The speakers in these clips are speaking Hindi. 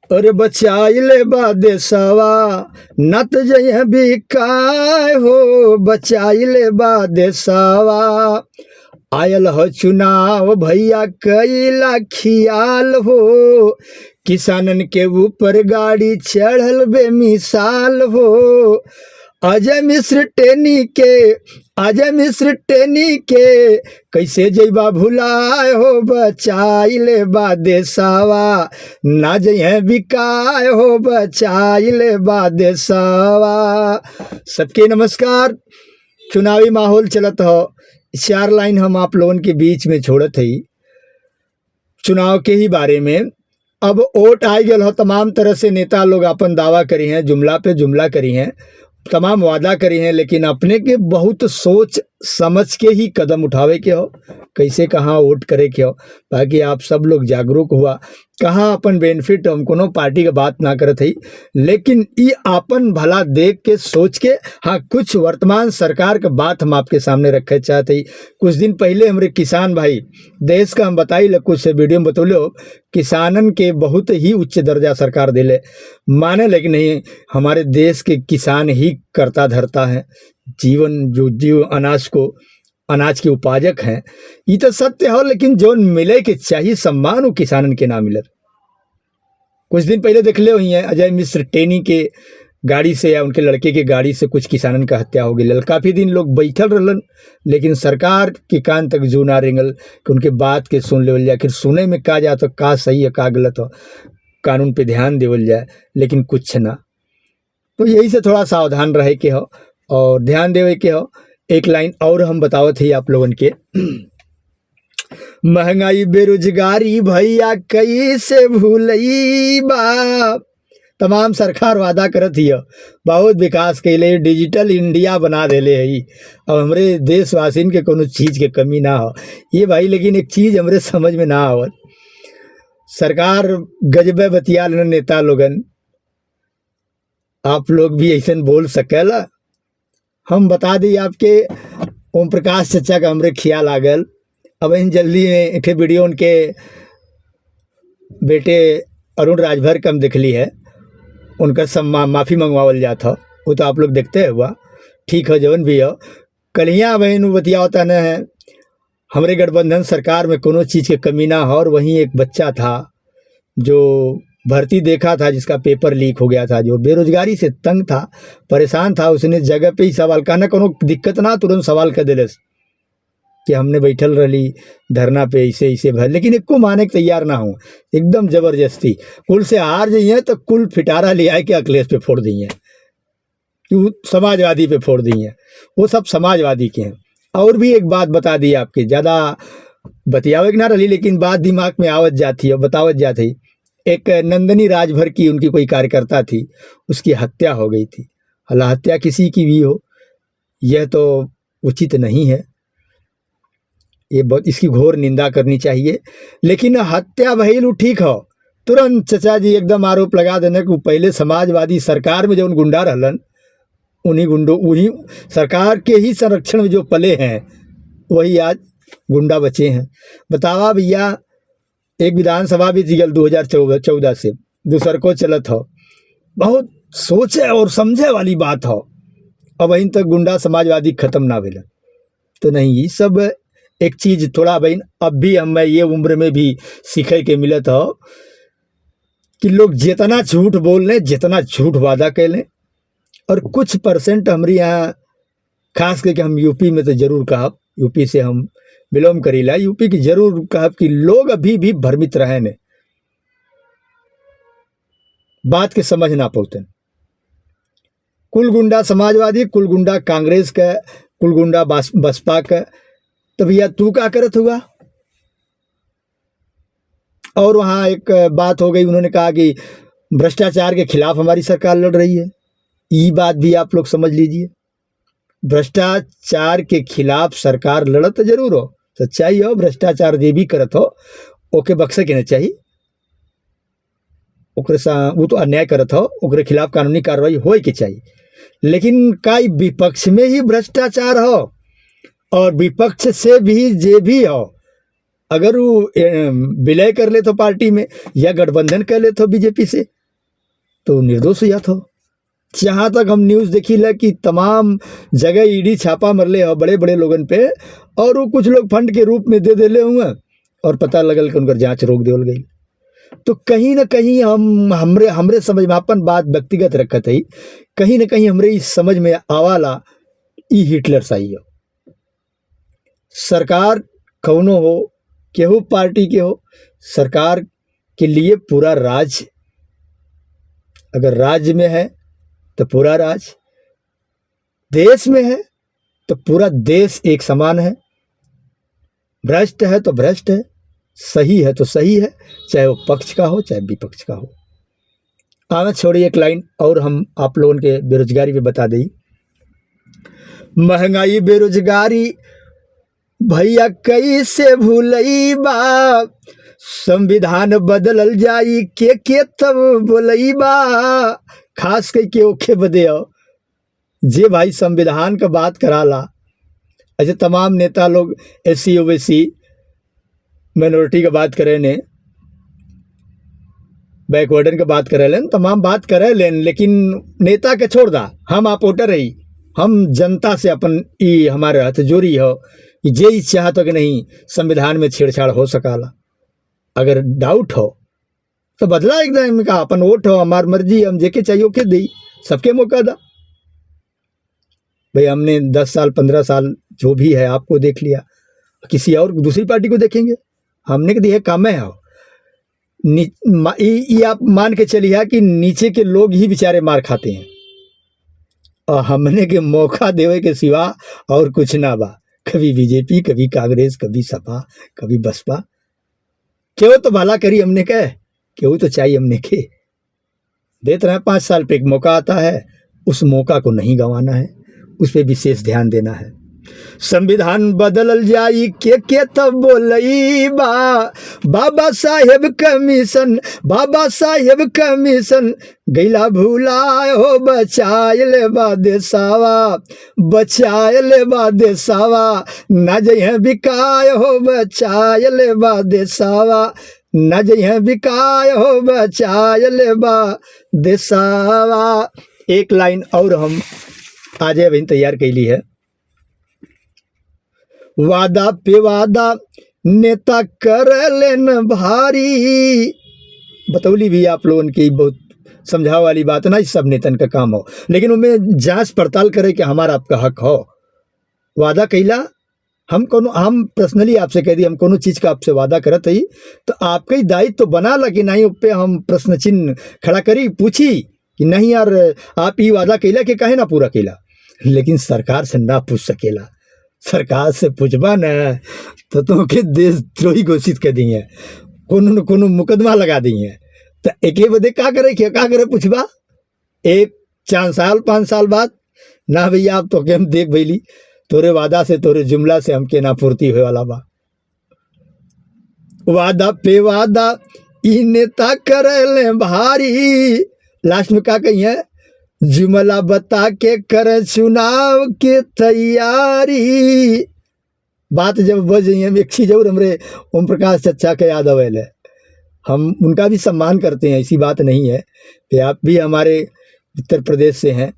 अरे बचाइले बा देशवा नत जय बिकाय हो, बचाइले बा देशवा। आयल हो चुनाव भैया कैला खियाल हो, किसानन के ऊपर गाड़ी चढ़ल बेमिसाल हो। अजय मिश्र टेनी के कैसे जइबा भुलाए हो, बचाइले बा देशवा ना जइहे बिकाए हो, बचाइले बा देशवा। सबके नमस्कार। चुनावी माहौल चलत हो, 4 लाइन हम आप लोगन के बीच में छोड़त हई चुनाव के ही बारे में। अब वोट आ गया हो, तमाम तरह से नेता लोग अपन दावा करी हैं, जुमला पे जुमला करी हैं, तमाम वादा करी हैं, लेकिन अपने के बहुत सोच समझ के ही कदम उठावे के हो, कैसे कहाँ वोट करे के हो, ताकि आप सब लोग जागरूक हुआ। कहाँ अपन बेनिफिट हम कोनो पार्टी का बात ना करत हई, लेकिन ये अपन भला देख के सोच के हाँ कुछ वर्तमान सरकार का बात हम आपके सामने रखे चाहते ही। कुछ दिन पहले हमारे किसान भाई देश का हम बताई ल कुछ वीडियो में बतौले हो, किसानन के बहुत ही उच्च दर्जा सरकार दिले माने, लेकिन नहीं, हमारे देश के किसान ही करता धरता है जीव अनाज के उपाजक हैं। ये तो सत्य हो, लेकिन जो मिले के चाहिए सम्मान वो किसानन के ना मिलत। कुछ दिन पहले देख ले हुई हैं अजय मिश्र टेनी के गाड़ी से या उनके लड़के के गाड़ी से कुछ किसानन का हत्या हो गई। काफ़ी दिन लोग बैठल रहलन, लेकिन सरकार के कान तक जू ना रेंगल कि उनके बात के सुन लेवल जाए। आखिर सुने में का जाए तो का सही है का गलत हो, कानून पे ध्यान देवल जाए, लेकिन कुछ ना। तो यही से थोड़ा सावधान रहे के हो और ध्यान देवे के हो। एक लाइन और हम बतावत ही आप लोगन के, महंगाई बेरोजगारी भैया कैसे भूलई बा। तमाम सरकार वादा करत हिय, बहुत विकास कैले, डिजिटल इंडिया बना देले है। अब हमरे देशवासिन के कोनो चीज़ के कमी ना हो ये भाई, लेकिन एक चीज़ हमरे समझ में ना आवत, सरकार गजबे बतिया नेता लोगन, आप लोग भी ऐसा बोल सकेला। हम बता दी आपके, ओम प्रकाश चचा का हमरे ख्याल आ गल। अब इन जल्दी में एक वीडियो उनके बेटे अरुण राजभर कम दिख ली है, उनका सब माफ़ी मंगवावल जाता, वो तो आप लोग देखते हुआ ठीक हो, जवन भी हो। कलियाँ बहन बतिया होता न है, हमारे गठबंधन सरकार में कोनो चीज़ की कमी ना हो। और वहीं एक बच्चा था जो भर्ती देखा था, जिसका पेपर लीक हो गया था, जो बेरोजगारी से तंग था, परेशान था, उसने जगह पे ही सवाल कहना, कोनो दिक्कत ना तुरंत सवाल कर दिले कि हमने बैठल रही धरना पे ऐसे ऐसे भर, लेकिन एक को माने के तैयार ना हो, एकदम जबरदस्ती कुल से हार जाइए तो कुल फिटारा ले आए के अखिलेश पे फोड़ दी है, कि समाजवादी पे फोड़ दी है, वो सब समाजवादी के हैं। और भी एक बात बता दी आपके, ज़्यादा बतियावे के ना रही, लेकिन बात दिमाग में आवत जाती है, बतावत जाती। एक नंदनी राजभर की उनकी कोई कार्यकर्ता थी, उसकी हत्या हो गई थी। हालांकि हत्या किसी की भी हो, यह तो उचित नहीं है, ये बहुत इसकी घोर निंदा करनी चाहिए। लेकिन हत्या भइल ठीक हो, तुरंत चचा जी एकदम आरोप लगा देने कि पहले समाजवादी सरकार में जो गुंडा रहलन, उन्हीं सरकार के ही संरक्षण में जो पले हैं, वही आज गुंडा बचे हैं। बतावा भैया, एक विधानसभा भी जीगल 2014 से दूसर को चलत हो, बहुत सोचे और समझे वाली बात हो। अब वहीं तक गुंडा समाजवादी खत्म ना भेल तो नहीं, ये सब एक चीज़ थोड़ा बहन अब भी हम ये उम्र में भी सीखे के मिलत हो कि लोग जितना झूठ बोल लें, जितना झूठ वादा कर लें, और कुछ परसेंट हमारे यहाँ खास करके हम यूपी में तो जरूर कहब, यूपी से हम बिलोंग करीला, यूपी की जरूर कहब कि लोग अभी भी भ्रमित रहे ने, बात के समझ ना पाते। कुल गुंडा समाजवादी, कुल गुंडा कांग्रेस का, कुल गुंडा बसपा का, तो भैया तू क्या करत हुआ। और वहाँ एक बात हो गई, उन्होंने कहा कि भ्रष्टाचार के खिलाफ हमारी सरकार लड़ रही है। ये बात भी आप लोग समझ लीजिए, भ्रष्टाचार के खिलाफ सरकार लड़त जरूर हो, सच्चाई हो, भ्रष्टाचार जे भी करत हो ओके बख्शे के न चाहिए, ओकरे वो तो अन्याय करत हो, ओकरे खिलाफ कानूनी कार्रवाई होए के चाहिए। लेकिन काई विपक्ष में ही भ्रष्टाचार हो, और विपक्ष से भी जे भी हो, अगर वो विलय कर ले तो पार्टी में, या गठबंधन कर ले तो बीजेपी से, तो निर्दोष हो जात हो। जहाँ तक हम न्यूज़ देखी ला कि तमाम जगह ईडी छापा मरले हो बड़े बड़े लोगन पे, और वो कुछ लोग फंड के रूप में दे देले हुए और पता लगल कि उनकर जांच रोक देवल गई। तो कहीं ना कहीं हमरे समझ में अपन बात व्यक्तिगत रखत है, कहीं ना कहीं हमरे इस समझ में आवाला ई हिटलर सही हो। सरकार कौनो हो, केहू पार्टी के हो, सरकार के लिए पूरा राज, अगर राज्य में है तो पूरा राज, देश में है तो पूरा देश एक समान है, भ्रष्ट है तो भ्रष्ट है, सही है तो सही है, चाहे वो पक्ष का हो चाहे विपक्ष का हो। आगे छोड़िए एक लाइन और हम आप लोगों के बेरोजगारी पे बता दें। महंगाई बेरोजगारी भैया कैसे भूलई बा, संविधान बदलल जाई के तब बोलई बा। खास करके ओखे बदे जे भाई संविधान का बात कराला, ऐसे तमाम नेता लोग SC OBC माइनॉरिटी का बात करे ने, बैकवर्डन का बात करे लेन, तमाम बात करे लेन, लेकिन नेता के छोड़ दा, हम आप वोटर रही, हम जनता से अपन ई हमारे हाथ जोड़ी हो कि जे ही चाहत हो कि नहीं संविधान में छेड़छाड़ हो सकाला। अगर डाउट हो तो बदला एकदम का अपन वोट हो, हमार मर्जी, हम जेके चाहिए ओके दी, सबके मौका दा। भाई हमने 10 साल 15 साल जो भी है आपको देख लिया, किसी और दूसरी पार्टी को देखेंगे, हमने के दिए काम है। ये आप मान के चलिए कि नीचे के लोग ही बेचारे मार खाते हैं और हमने के मौका देवे के सिवा और कुछ ना बा। कभी बीजेपी, कभी कांग्रेस, कभी सपा, कभी बसपा, क्यों तो भला करी हमने कहे, क्यों तो चाहिए हमने के देते रहे। 5 साल पे एक मौका आता है, उस मौका को नहीं गंवाना है, उस पर विशेष ध्यान देना है। संविधान बदलल जाई के तब बोलई बा, बाबा साहेब कमीशन, बाबा साहेब कमीशन गैला भूलाए हो, बचाए ले बा देसावा, बचाए ले बा देसावा, ना जइहे बिकाए हो, बचाए ले बा देसावा, ना जइहे बिकाए हो, बचाए ले बा देसावा। एक लाइन और हम आज अभी तैयार कैली है। वादा पे वादा नेता कर लेन भारी, बतौली भी आप लोगों की बहुत समझाव वाली बात ना, सब नेतन का काम हो, लेकिन उनमें जांच पड़ताल करे कि हमारा आपका हक हो। वादा कैला, हम पर्सनली आपसे कह दी, हम कोनो चीज़ का आपसे वादा करत ही तो आपका ही दायित्व तो बना लगी नहीं, उस पर हम प्रश्न चिन्ह खड़ा करी, पूछी कि नहीं यार आप ये वादा कैला कि कहे ना पूरा कैला। लेकिन सरकार से ना पूछ सकेला, सरकार से पूछबा न तो तुमके देशद्रोही घोषित कर दिए, कोनो न कोनो मुकदमा लगा दिए। तो एक बदे का करे पूछबा 1-4 साल 5 साल बाद ना भैया आप तो हम देख भैली तोरे वादा से, तोरे जुमला से हमके ना पूर्ति हुए वाला बा। वादा पे वादा ई नेता करे ले भारी, लास्ट में का कही है, जुमला बता के कर चुनाव के तैयारी। बात जब बज हम एक चीज और हमरे ओम प्रकाश चचा के याद आवेल है, हम उनका भी सम्मान करते हैं, ऐसी बात नहीं है कि आप भी हमारे उत्तर प्रदेश से हैं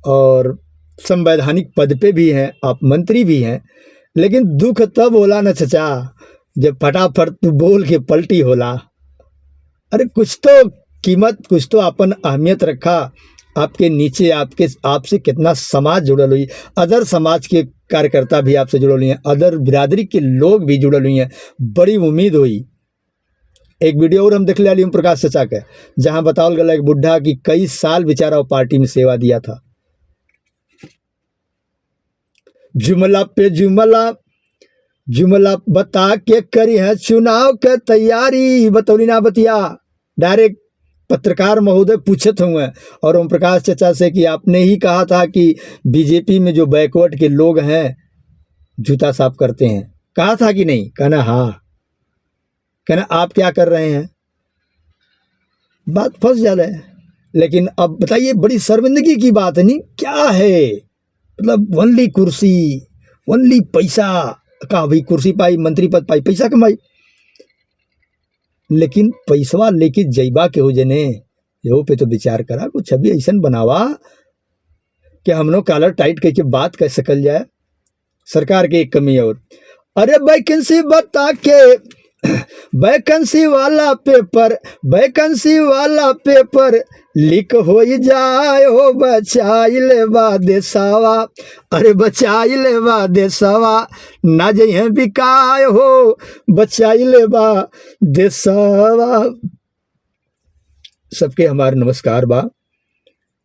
और संवैधानिक पद पे भी हैं, आप मंत्री भी हैं, लेकिन दुख तब होला न चचा जब फटाफट तू बोल के पलटी होला। अरे कुछ तो कीमत, कुछ तो अपन अहमियत रखा, आपके नीचे आपसे कितना समाज जुड़ल हुई, अदर समाज के कार्यकर्ता भी आपसे जुड़ल हुई हैं, अदर बिरादरी के लोग भी जुड़ल हुई हैं, बड़ी उम्मीद हुई। एक वीडियो और हम देख लिया ओम प्रकाश चचा के, जहां बतावल गया एक बुढ़ा की कई साल बेचारा वो पार्टी में सेवा दिया था। जुमला पे जुमला बता के करी है चुनाव के तैयारी, बतौली ना बतिया, डायरेक्ट पत्रकार महोदय पूछत हुए और ओम प्रकाश चचा से कि आपने ही कहा था कि बीजेपी में जो बैकवर्ड के लोग हैं जूता साफ करते हैं, कहा था कि नहीं? कहना हाँ। कहना आप क्या कर रहे हैं? बात फंस जा रहा है। लेकिन अब बताइए, बड़ी शर्मिंदगी की बात नहीं क्या है, मतलब ओनली कुर्सी, ओनली पैसा, कहा भाई कुर्सी पाई, मंत्री पद पाई, पैसा कमाई, लेकिन पैसवा लेके जैबा के हो जने यो पे तो विचार करा, कुछ छवि ऐसा बनावा कि हम लोग कॉलर टाइट करके बात कर सकल जाए। सरकार की एक कमी और, अरे वैकेंसी बता के वैकेंसी वाला पेपर लीक हो जाए हो, बचाई ले बा देशवा, अरे बचाई ले बा देशवा, ना जइहे बिकाय हो, बचाई ले बा देशवा। सबके हमारा नमस्कार बा।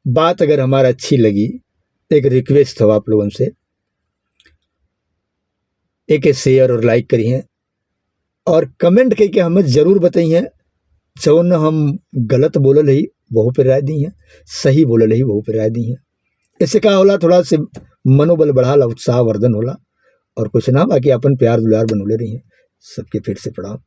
बात अगर हमारा अच्छी लगी, एक रिक्वेस्ट हो आप लोगों से, एक शेयर और लाइक करिए और कमेंट करके हमें ज़रूर बताइए जौन हम गलत बोलल ही वहू पर राय दी है, सही बोलल ही वहू पर राय दी है। इससे क्या होला, थोड़ा से मनोबल बढ़ाला, उत्साह वर्धन होला और कुछ ना, बाकी अपन प्यार दुलार बनौले रही है। सबके फिर से प्रणाम।